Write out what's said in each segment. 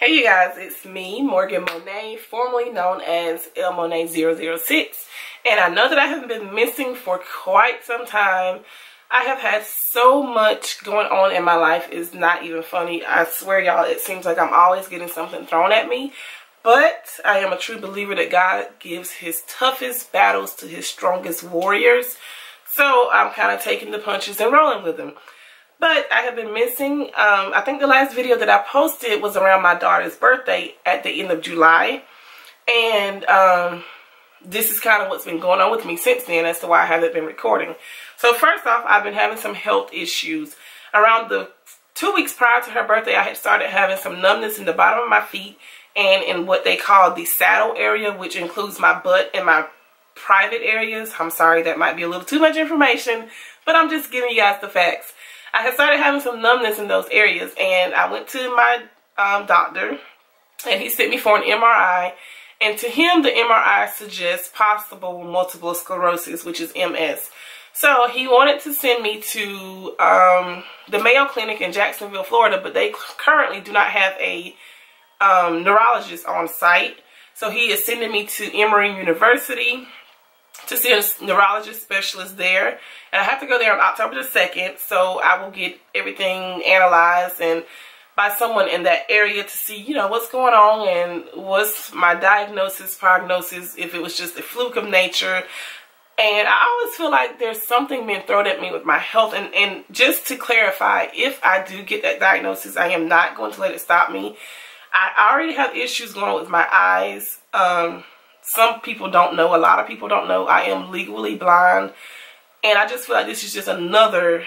Hey you guys, it's me, Morgan Monet, formerly known as El Monet 006. And I know that I haven't been missing for quite some time. I have had so much going on in my life, it's not even funny. I swear y'all, it seems like I'm always getting something thrown at me. But I am a true believer that God gives his toughest battles to his strongest warriors. So I'm kind of taking the punches and rolling with them. But I have been missing. I think the last video that I posted was around my daughter's birthday at the end of July. And this is kind of what's been going on with me since then as to why I haven't been recording. So first off, I've been having some health issues. Around the 2 weeks prior to her birthday, I had started having some numbness in the bottom of my feet and in what they call the saddle area, which includes my butt and my private areas. I'm sorry, that might be a little too much information, but I'm just giving you guys the facts. I had started having some numbness in those areas, and I went to my doctor, and he sent me for an MRI. And to him, the MRI suggests possible multiple sclerosis, which is MS. So he wanted to send me to the Mayo Clinic in Jacksonville, Florida, but they currently do not have a neurologist on site. So he is sending me to Emory University to see a neurologist specialist there. And I have to go there on October the 2nd, so I will get everything analyzed and by someone in that area to see, you know, what's going on and what's my diagnosis, prognosis, if it was just a fluke of nature. And I always feel like there's something being thrown at me with my health. And just to clarify, if I do get that diagnosis, I am not going to let it stop me. I already have issues going on with my eyes. Some people don't know, a lot of people don't know, I am legally blind. And I just feel like this is just another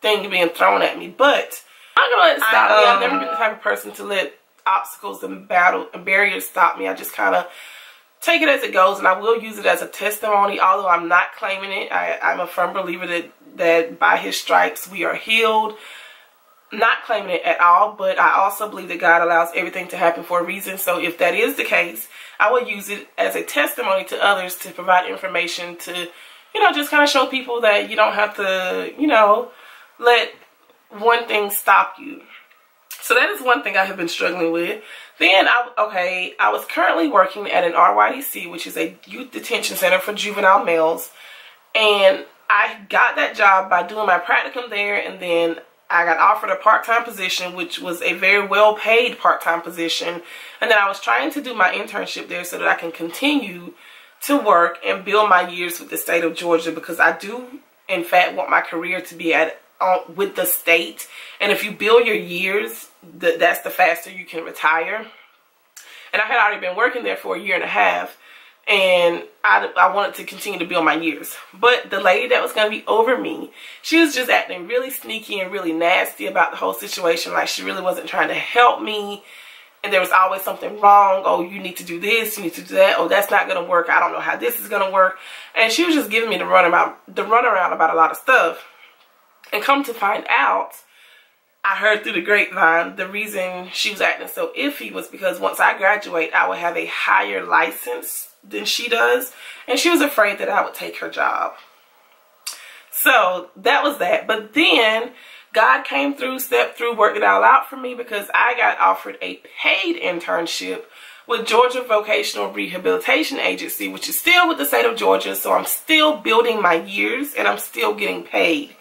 thing being thrown at me. But I'm not going to let it stop me. I've never been the type of person to let obstacles and barriers stop me. I just kind of take it as it goes, and I will use it as a testimony, although I'm not claiming it. I'm a firm believer that by his stripes we are healed. Not claiming it at all, but I also believe that God allows everything to happen for a reason. So if that is the case, I will use it as a testimony to others to provide information to, you know, just kind of show people that you don't have to, you know, let one thing stop you. So that is one thing I have been struggling with. Then, I was currently working at an RYDC, which is a youth detention center for juvenile males. And I got that job by doing my practicum there, and then I got offered a part-time position, which was a very well-paid part-time position. And then I was trying to do my internship there so that I can continue to work and build my years with the state of Georgia, because I do, in fact, want my career to be with the state. And if you build your years, that's the faster you can retire. And I had already been working there for a year and a half, and I wanted to continue to build my years. But the lady that was going to be over me, she was just acting really sneaky and really nasty about the whole situation. Like, she really wasn't trying to help me. And there was always something wrong. Oh, you need to do this, you need to do that. Oh, that's not going to work. I don't know how this is going to work. And she was just giving me the runaround about a lot of stuff. And come to find out, I heard through the grapevine, the reason she was acting so iffy was because once I graduate, I would have a higher license than she does. And she was afraid that I would take her job. So that was that. But then God came through, stepped through, worked it all out for me, because I got offered a paid internship with Georgia Vocational Rehabilitation Agency, which is still with the state of Georgia. So I'm still building my years, and I'm still getting paid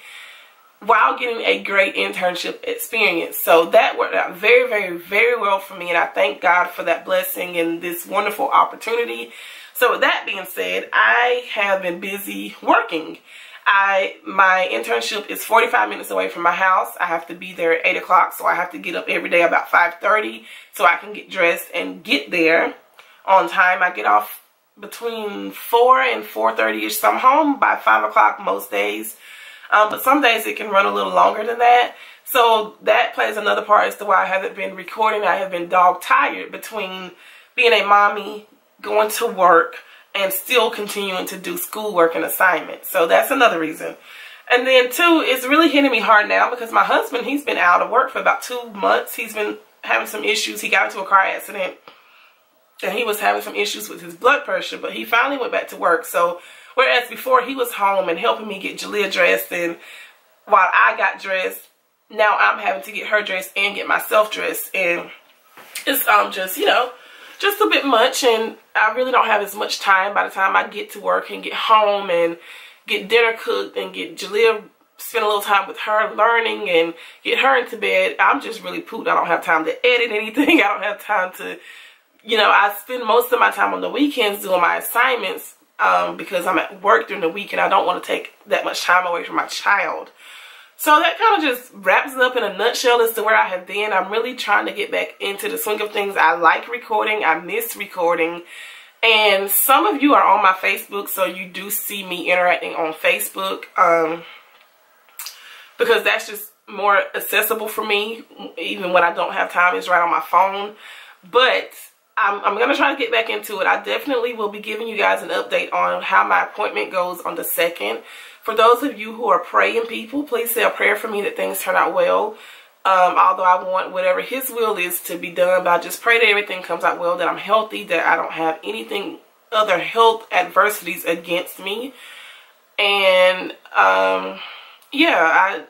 while getting a great internship experience. So that worked out very, very, very well for me, and I thank God for that blessing and this wonderful opportunity. So with that being said, I have been busy working. My internship is 45 minutes away from my house. I have to be there at 8 o'clock, so I have to get up every day about 5:30 so I can get dressed and get there on time. I get off between 4 and 4:30ish, so I'm home by 5 o'clock most days. But some days it can run a little longer than that. So that plays another part as to why I haven't been recording. I have been dog tired between being a mommy, going to work, and still continuing to do schoolwork and assignments. So that's another reason. And then two, it's really hitting me hard now because my husband, he's been out of work for about 2 months. He's been having some issues. He got into a car accident and he was having some issues with his blood pressure, but he finally went back to work. So whereas before he was home and helping me get Jalea dressed, and while I got dressed, now I'm having to get her dressed and get myself dressed. And It's just, you know, just a bit much, and I really don't have as much time by the time I get to work and get home and get dinner cooked and get Jalea, spend a little time with her learning and get her into bed. I'm just really pooped. I don't have time to edit anything. I don't have time to, you know, I spend most of my time on the weekends doing my assignments because I'm at work during the week and I don't want to take that much time away from my child. So that kind of just wraps it up in a nutshell as to where I have been. I'm really trying to get back into the swing of things. I like recording. I miss recording. And some of you are on my Facebook, so you do see me interacting on Facebook because that's just more accessible for me. Even when I don't have time, it's right on my phone. But I'm going to try to get back into it. I definitely will be giving you guys an update on how my appointment goes on the 2nd. For those of you who are praying people, please say a prayer for me that things turn out well. Although I want whatever His will is to be done, but I just pray that everything comes out well, that I'm healthy, that I don't have anything, other health adversities against me. And yeah,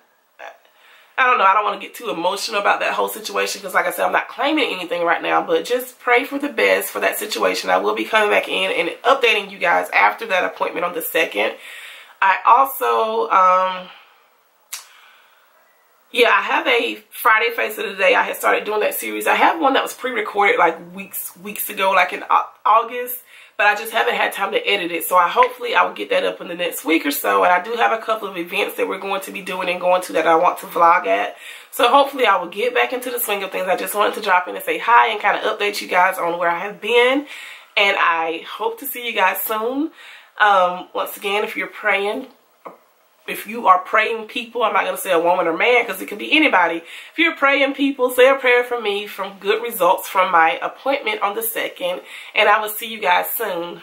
I don't know. I don't want to get too emotional about that whole situation because, like I said, I'm not claiming anything right now, but just pray for the best for that situation. I will be coming back in and updating you guys after that appointment on the 2nd. I also, yeah, I have a Friday Face of the Day. I had started doing that series. I have one that was pre-recorded like weeks ago, like in August, but I just haven't had time to edit it. So hopefully I will get that up in the next week or so. And I do have a couple of events that we're going to be doing and going to that I want to vlog at. So hopefully I will get back into the swing of things. I just wanted to drop in and say hi and kind of update you guys on where I have been. And I hope to see you guys soon. Once again, if you're praying, if you are praying people, I'm not going to say a woman or man because it could be anybody. If you're praying people, say a prayer for me from good results from my appointment on the 2nd. And I will see you guys soon.